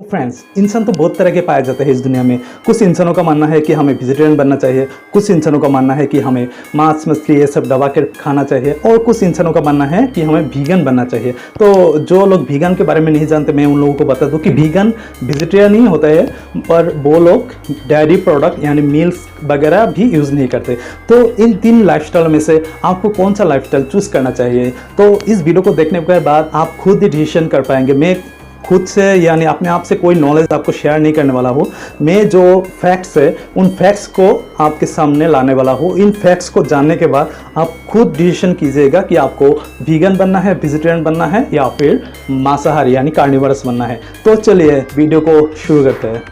Friends, इंसान तो बहुत तरह के पाए जाते हैं इस दुनिया में। कुछ इंसानों का मानना है कि हमें वेजिटेरियन बनना चाहिए, कुछ इंसानों का मानना है कि हमें मांस मछली ये सब दबा कर खाना चाहिए, और कुछ इंसानों का मानना है कि हमें वीगन बनना चाहिए। तो जो लोग वीगन के बारे में नहीं जानते, मैं उन लोगों को बता दूं कि वीगन वेजिटेरियन ही होता है, पर वो लोग डेयरी प्रोडक्ट यानी मिल्क वगैरह भी यूज़ नहीं करते। तो इन 3 लाइफस्टाइल में से आपको कौन सा लाइफस्टाइल चूज़ करना चाहिए, तो इस वीडियो को देखने के बाद आप खुद ही डिसीजन कर पाएंगे। मैं खुद से यानी अपने आप से कोई नॉलेज आपको शेयर नहीं करने वाला हूँ। मैं जो फैक्ट्स है उन फैक्ट्स को आपके सामने लाने वाला हूँ। इन फैक्ट्स को जानने के बाद आप खुद डिसीजन कीजिएगा कि आपको वीगन बनना है, वेजिटेरियन बनना है, या फिर मांसाहारी यानी कार्निवरस बनना है। तो चलिए वीडियो को शुरू करते हैं।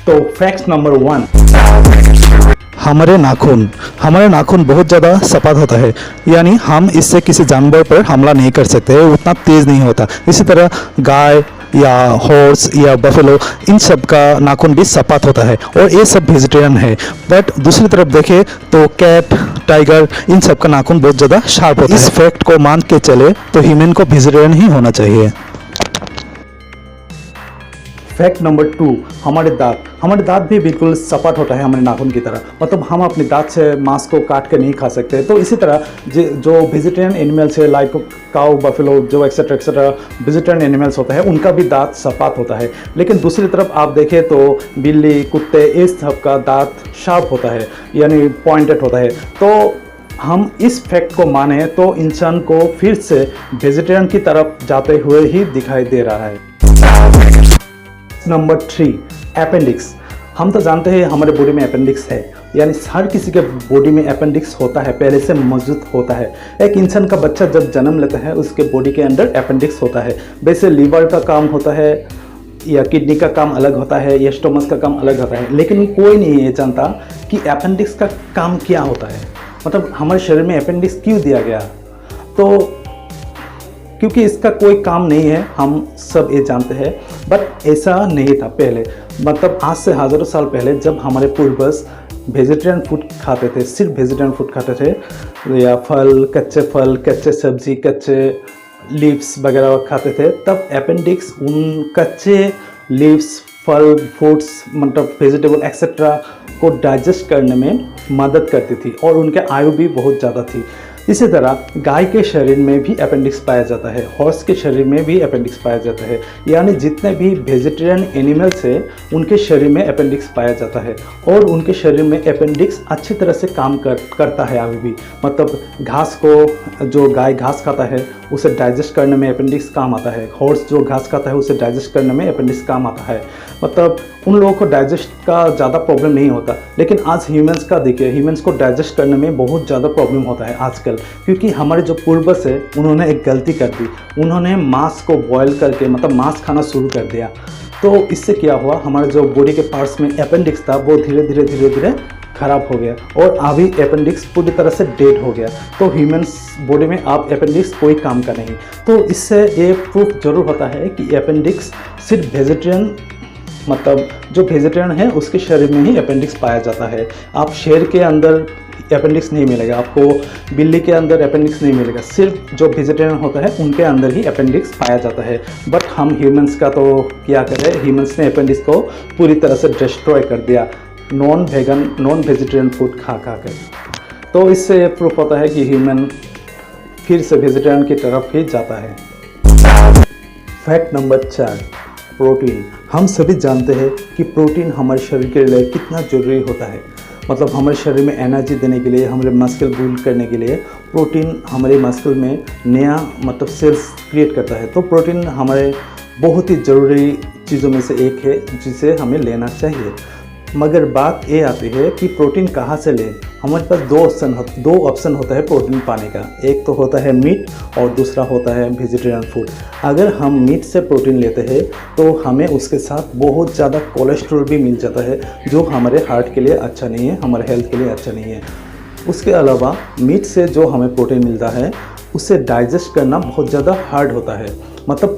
तो फैक्ट नंबर 1, हमारे नाखून बहुत ज़्यादा सपाट होता है, यानी हम इससे किसी जानवर पर हमला नहीं कर सकते, उतना तेज़ नहीं होता। इसी तरह गाय या हॉर्स या बफेलो, इन सब का नाखून भी सपाट होता है और ये सब वेजिटेरियन है। बट दूसरी तरफ देखें तो कैट, टाइगर, इन सब का नाखून बहुत ज़्यादा शार्प होता है। इस फैक्ट को मान के चले तो ह्यूमन को वेजिटेरियन ही होना चाहिए। फैक्ट नंबर 2, हमारे दांत भी बिल्कुल सपाट होता है हमारे नाखून की तरह। मतलब हम अपने दांत से मांस को काट के नहीं खा सकते। तो इसी तरह जो वेजिटेरियन एनिमल्स है, लाइक काऊ, बफेलो, जो एक्सेट्रा वेजिटेरियन एनिमल्स होता है, उनका भी दांत सपाट होता है। लेकिन दूसरी तरफ आप देखें तो बिल्ली, कुत्ते, इस सब का दांत शार्प होता है, यानी पॉइंटेड होता है। तो हम इस फैक्ट को माने तो इंसान को फिर से वेजिटेरियन की तरफ जाते हुए ही दिखाई दे रहा है। Number 3, appendix. हम तो जानते हैं हमारे बॉडी में अपेंडिक्स है, यानी हर किसी के बॉडी में अपेंडिक्स होता है, पहले से मौजूद होता है। एक इंसान का बच्चा जब जन्म लेता है उसके बॉडी के अंदर अपेंडिक्स होता है। वैसे लीवर का काम होता है या किडनी का काम अलग होता है या स्टोमक का काम अलग होता है, लेकिन कोई नहीं ये जानता कि अपेंडिक्स का काम क्या होता है। मतलब हमारे शरीर में अपेंडिक्स क्यों दिया गया, तो क्योंकि इसका कोई काम नहीं है, हम सब ये जानते हैं। बट ऐसा नहीं था पहले। मतलब आज से हज़ारों साल पहले जब हमारे पूर्वज वेजिटेरियन फूड खाते थे, सिर्फ वेजिटेरियन फूड खाते थे, या फल, कच्चे सब्जी, कच्चे लीव्स वगैरह खाते थे, तब अपेंडिक्स उन कच्चे लीव्स, फल, फ्रूट्स, मतलब वेजिटेबल एक्सेट्रा को डाइजेस्ट करने में मदद करती थी और उनके आयु भी बहुत ज़्यादा थी। इसी तरह गाय के शरीर में भी अपेंडिक्स पाया जाता है, हॉर्स के शरीर में भी अपेंडिक्स पाया जाता है, यानी जितने भी वेजिटेरियन एनिमल्स हैं उनके शरीर में अपेंडिक्स पाया जाता है। और उनके शरीर में अपेंडिक्स अच्छी तरह से काम करता है अभी भी। मतलब घास को, जो गाय घास खाता है उसे डाइजेस्ट करने में अपेंडिक्स काम आता है, हॉर्स जो घास खाता है उसे डाइजेस्ट करने में अपेंडिक्स काम आता है। मतलब उन लोगों को डाइजेस्ट का ज़्यादा प्रॉब्लम नहीं होता। लेकिन आज ह्यूमंस का देखिए, ह्यूमंस को डाइजेस्ट करने में बहुत ज़्यादा प्रॉब्लम होता है आजकल, क्योंकि हमारे जो पूर्वज है उन्होंने एक गलती कर दी। उन्होंने मांस को बॉयल करके, मतलब मांस खाना शुरू कर दिया। तो इससे क्या हुआ, हमारे जो बॉडी के पार्ट्स में अपेंडिक्स था वो धीरे धीरे खराब हो गया और अभी अपेंडिक्स पूरी तरह से डेड हो गया। तो ह्यूमंस बॉडी में अब अपेंडिक्स कोई काम का नहीं। तो इससे ये प्रूफ जरूर होता है कि अपेंडिक्स सिर्फ वेजिटेरियन, मतलब जो वेजिटेरियन है उसके शरीर में ही अपेंडिक्स पाया जाता है। आप शेर के अंदर अपेंडिक्स नहीं मिलेगा, आपको बिल्ली के अंदर अपेंडिक्स नहीं मिलेगा, सिर्फ जो वेजिटेरियन होता है उनके अंदर ही अपेंडिक्स पाया जाता है। बट हम ह्यूमंस का तो क्या करें, ह्यूमंस ने अपेंडिक्स को पूरी तरह से डिस्ट्रॉय कर दिया नॉन वेजिटेरियन फूड खा कर। तो इससे प्रूफ होता है कि ह्यूमन फिर से वेजिटेरियन की तरफ ही जाता है। Fact number 4, protein. हम सभी जानते हैं कि प्रोटीन हमारे शरीर के लिए कितना ज़रूरी होता है। मतलब हमारे शरीर में एनर्जी देने के लिए, हमारे मस्कुल बिल्ड करने के लिए प्रोटीन हमारे मस्कुल में नया मतलब सेल्स क्रिएट करता है। तो प्रोटीन हमारे बहुत ही ज़रूरी चीज़ों में से एक है जिसे हमें लेना चाहिए। मगर बात ये आती है कि प्रोटीन कहाँ से लें। हमारे पास दो ऑप्शन होता है प्रोटीन पाने का। एक तो होता है मीट और दूसरा होता है वेजिटेरियन फूड। अगर हम मीट से प्रोटीन लेते हैं तो हमें उसके साथ बहुत ज़्यादा कोलेस्ट्रॉल भी मिल जाता है, जो हमारे हार्ट के लिए अच्छा नहीं है, हमारे हेल्थ के लिए अच्छा नहीं है। उसके अलावा मीट से जो हमें प्रोटीन मिलता है उसे डाइजेस्ट करना बहुत ज़्यादा हार्ड होता है। मतलब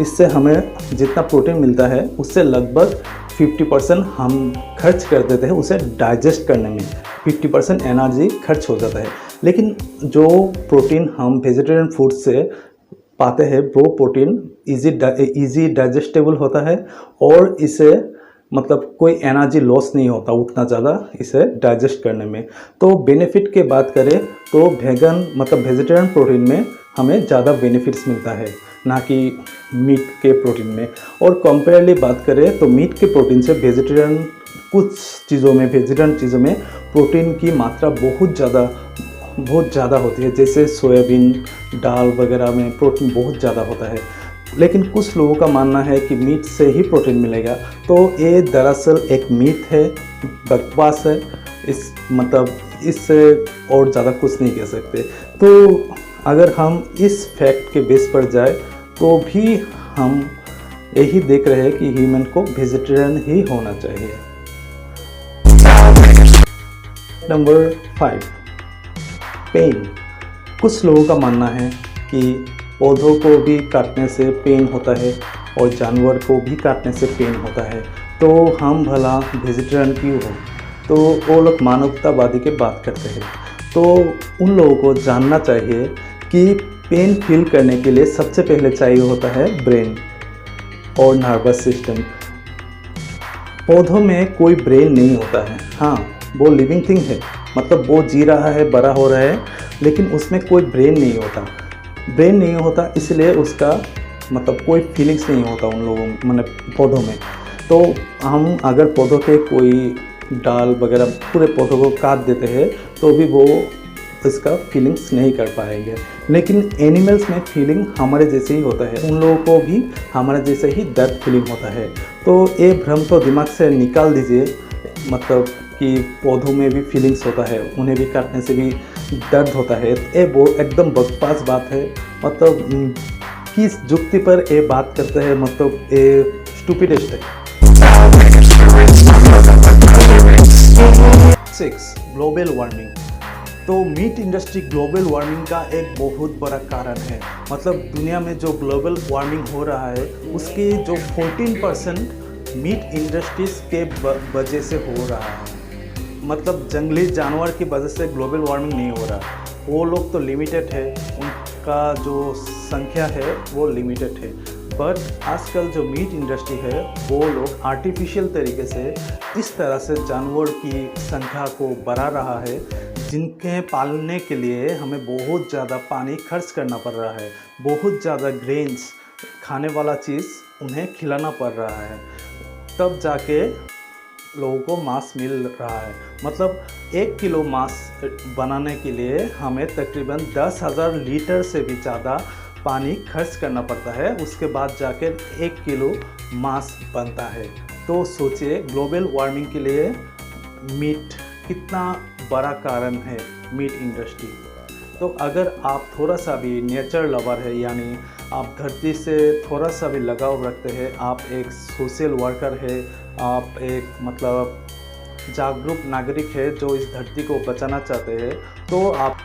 इससे हमें जितना प्रोटीन मिलता है उससे लगभग 50% हम खर्च कर देते हैं उसे डाइजेस्ट करने में। 50% एनर्जी खर्च हो जाता है। लेकिन जो प्रोटीन हम वेजिटेरियन फूड से पाते हैं वो प्रोटीन इजी डाइजेस्टेबल होता है और इसे मतलब कोई एनर्जी लॉस नहीं होता उतना ज़्यादा इसे डाइजेस्ट करने में। तो बेनिफिट की बात करें तो वेगन मतलब वेजिटेरियन प्रोटीन में हमें ज़्यादा बेनिफिट्स मिलता है ना कि मीट के प्रोटीन में। और कंपेयरली बात करें तो मीट के प्रोटीन से वेजिटेरियन वेजिटेरियन चीज़ों में प्रोटीन की मात्रा बहुत ज़्यादा होती है। जैसे सोयाबीन दाल वगैरह में प्रोटीन बहुत ज़्यादा होता है, लेकिन कुछ लोगों का मानना है कि मीट से ही प्रोटीन मिलेगा। तो ये दरअसल एक मीथ है, बकवास है। इससे और ज़्यादा कुछ नहीं कह सकते। तो अगर हम इस फैक्ट के बेस पर जाए तो भी हम यही देख रहे हैं कि ह्यूमन को वेजिटेरियन ही होना चाहिए। Number 5, pen. कुछ लोगों का मानना है कि पौधों को भी काटने से पेन होता है और जानवर को भी काटने से पेन होता है, तो हम भला वेजिटेरियन क्यों हो? तो वो लोग मानवतावादी की बात करते हैं। तो उन लोगों को जानना चाहिए कि पेन फील करने के लिए सबसे पहले चाहिए होता है ब्रेन और नर्वस सिस्टम। पौधों में कोई ब्रेन नहीं होता है। हाँ, वो लिविंग थिंग है, मतलब वो जी रहा है, बड़ा हो रहा है, लेकिन उसमें कोई ब्रेन नहीं होता। इसलिए उसका मतलब कोई फीलिंग्स नहीं होता उन लोगों मतलब पौधों में। तो हम अगर पौधों के कोई डाल वगैरह पूरे पौधों को काट देते हैं तो भी वो इसका फीलिंग्स नहीं कर पाएंगे। लेकिन एनिमल्स में फीलिंग हमारे जैसे ही होता है, उन लोगों को भी हमारे जैसे ही दर्द फीलिंग होता है। तो ये भ्रम तो दिमाग से निकाल दीजिए, मतलब कि पौधों में भी फीलिंग्स होता है, उन्हें भी काटने से भी दर्द होता है। ये वो एकदम बकवास बात है। मतलब किस जुक्ति पर ये बात करते हैं, मतलब ये स्टूपिडेस्ट है। 6, ग्लोबल वार्मिंग। तो मीट इंडस्ट्री ग्लोबल वार्मिंग का एक बहुत बड़ा कारण है। मतलब दुनिया में जो ग्लोबल वार्मिंग हो रहा है उसकी जो 14% मीट इंडस्ट्रीज के वजह से हो रहा है। मतलब जंगली जानवर की वजह से ग्लोबल वार्मिंग नहीं हो रहा। वो लोग तो लिमिटेड है, उनका जो संख्या है वो लिमिटेड है। बट आजकल जो मीट इंडस्ट्री है वो लोग आर्टिफिशियल तरीके से इस तरह से जानवर की संख्या को बढ़ा रहा है जिनके पालने के लिए हमें बहुत ज़्यादा पानी खर्च करना पड़ रहा है, बहुत ज़्यादा ग्रेन्स खाने वाला चीज़ उन्हें खिलाना पड़ रहा है, तब जाके लोगों को मांस मिल रहा है। मतलब 1 किलो मांस बनाने के लिए हमें तकरीबन 10,000 लीटर से भी ज़्यादा पानी खर्च करना पड़ता है, उसके बाद जाकर 1 किलो मांस बनता है। तो सोचिए ग्लोबल वार्मिंग के लिए मीट कितना बड़ा कारण है, मीट इंडस्ट्री। तो अगर आप थोड़ा सा भी नेचर लवर है, यानी आप धरती से थोड़ा सा भी लगाव रखते हैं, आप एक सोशल वर्कर है, आप एक मतलब जागरूक नागरिक है जो इस धरती को बचाना चाहते हैं, तो आप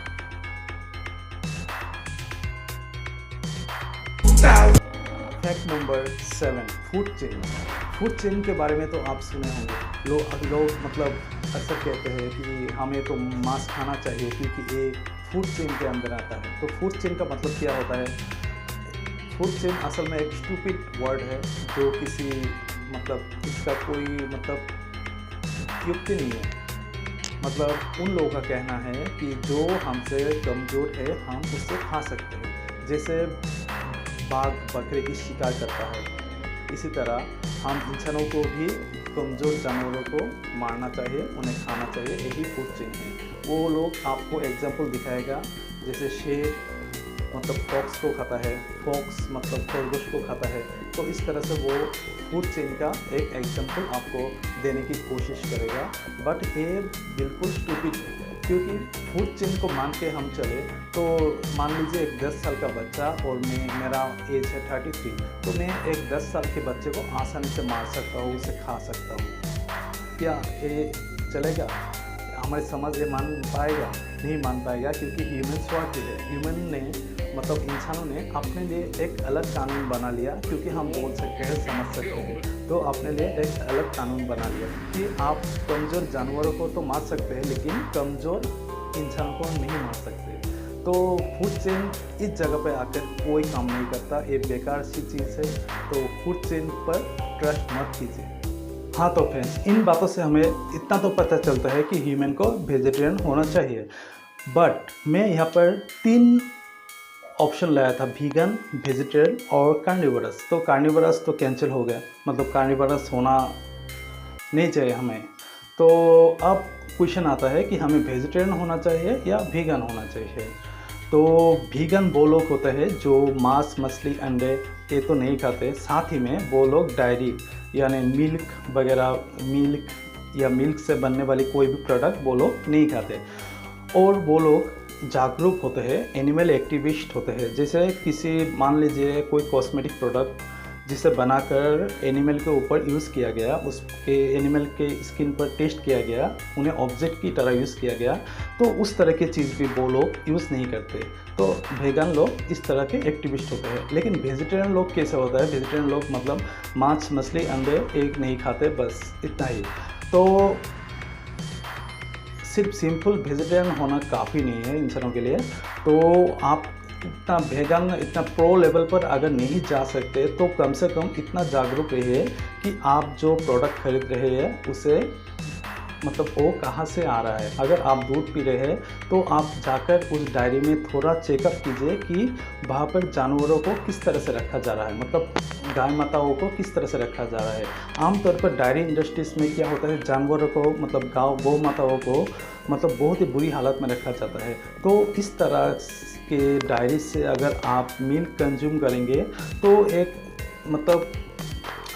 फैक्ट नंबर 7, फूड चेन के बारे में तो आप सुने होंगे। लोग मतलब अक्सर कहते हैं कि हमें तो मांस खाना चाहिए क्योंकि ये फूड चेन के अंदर आता है। तो फूड चेन का मतलब क्या होता है? फूड चेन असल में एक स्टूपिड वर्ड है जो किसी मतलब इसका कोई मतलब युक्ति नहीं है। मतलब उन लोगों का कहना है कि जो हमसे कमज़ोर है हम उससे खा सकते हैं। जैसे बाघ बकरे की शिकार करता है, इसी तरह हम इंसानों को भी कमज़ोर जानवरों को मारना चाहिए, उन्हें खाना चाहिए, यही फूड चेन है। वो लोग आपको एग्जाम्पल दिखाएगा, जैसे शेर मतलब फॉक्स को खाता है, फॉक्स मतलब खरगोश को खाता है। तो इस तरह से वो फूड चेन का एक एग्जाम्पल आपको देने की कोशिश करेगा। बट ये बिल्कुल स्टूपिड है, क्योंकि फूड चेन को मान के हम चले तो मान लीजिए एक 10 साल का बच्चा और मेरा एज है 33, तो मैं एक 10 साल के बच्चे को आसानी से मार सकता हूँ, उसे खा सकता हूँ। क्या ये चलेगा? हमारी समझ ये मान पाएगा? नहीं मान पाएगा, क्योंकि ह्यूमन स्वार्थी है। ह्यूमन ने मतलब इंसानों ने अपने लिए एक अलग कानून बना लिया, क्योंकि हम बोल सकते हैं, समझ सकते हैं, तो अपने लिए एक अलग कानून बना लिया कि आप कमज़ोर जानवरों को तो मार सकते हैं, लेकिन कमज़ोर इंसान को नहीं मार सकते। तो फूड चेन इस जगह पे आकर कोई काम नहीं करता, ये बेकार सी चीज़ है। तो फूड चेन पर ट्रस्ट मत कीजिए। हाँ तो फ्रेंड्स, इन बातों से हमें इतना तो पता चलता है कि ह्यूमन को वेजिटेरियन होना चाहिए। बट मैं यहाँ पर 3 ऑप्शन लाया था, वीगन, वेजिटेरियन और कार्निवोरस। तो कार्निवोरस तो कैंसिल हो गया, मतलब कार्निवोरस होना नहीं चाहिए हमें। तो अब क्वेश्चन आता है कि हमें वेजिटेरियन होना चाहिए या वीगन होना चाहिए। तो वीगन वो लोग होते हैं जो मांस, मछली, अंडे ये तो नहीं खाते, साथ ही में वो लोग डायरी यानी मिल्क वगैरह, मिल्क या मिल्क से बनने वाली कोई भी प्रोडक्ट वो लोग नहीं खाते। और वो लोग जागरूक होते हैं, एनिमल एक्टिविस्ट होते हैं। जैसे किसी, मान लीजिए कोई कॉस्मेटिक प्रोडक्ट जिसे बनाकर एनिमल के ऊपर यूज़ किया गया, उसके एनिमल के स्किन पर टेस्ट किया गया, उन्हें ऑब्जेक्ट की तरह यूज़ किया गया, तो उस तरह की चीज़ भी वो लोग यूज़ नहीं करते। तो वेगन लोग इस तरह के एक्टिविस्ट होते हैं। लेकिन वेजिटेरियन लोग कैसे होता है? वेजिटेरियन लोग मतलब मांस, मछली, अंडे एक नहीं खाते, बस इतना ही। तो सिर्फ सिंपल वेजिटेरियन होना काफ़ी नहीं है इंसानों के लिए। तो आप इतना वेगन, इतना प्रो लेवल पर अगर नहीं जा सकते तो कम से कम इतना जागरूक रहिए कि आप जो प्रोडक्ट खरीद रहे हैं उसे मतलब वो कहाँ से आ रहा है। अगर आप दूध पी रहे हैं तो आप जाकर उस डायरी में थोड़ा चेकअप कीजिए कि वहाँ पर जानवरों को किस तरह से रखा जा रहा है, मतलब गाय माताओं को किस तरह से रखा जा रहा है। आमतौर पर डायरी इंडस्ट्रीज़ में क्या होता है, जानवरों को मतलब गौ माताओं को मतलब बहुत ही बुरी हालत में रखा जाता है। तो इस तरह के डायरी से अगर आप मिल्क कंज्यूम करेंगे तो एक मतलब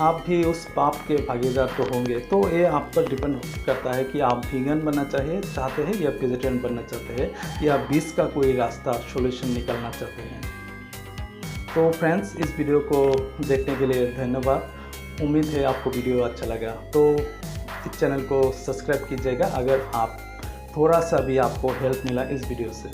आप भी उस पाप के भागीदार तो होंगे। तो ये आप पर डिपेंड करता है कि आप वीगन बनना चाहते हैं या वेजिटेरियन बनना चाहते हैं, या बीच का कोई रास्ता सॉल्यूशन निकालना चाहते हैं। तो फ्रेंड्स, इस वीडियो को देखने के लिए धन्यवाद। उम्मीद है आपको वीडियो अच्छा लगा। तो इस चैनल को सब्सक्राइब कीजिएगा अगर आप थोड़ा सा भी आपको हेल्प मिला इस वीडियो से।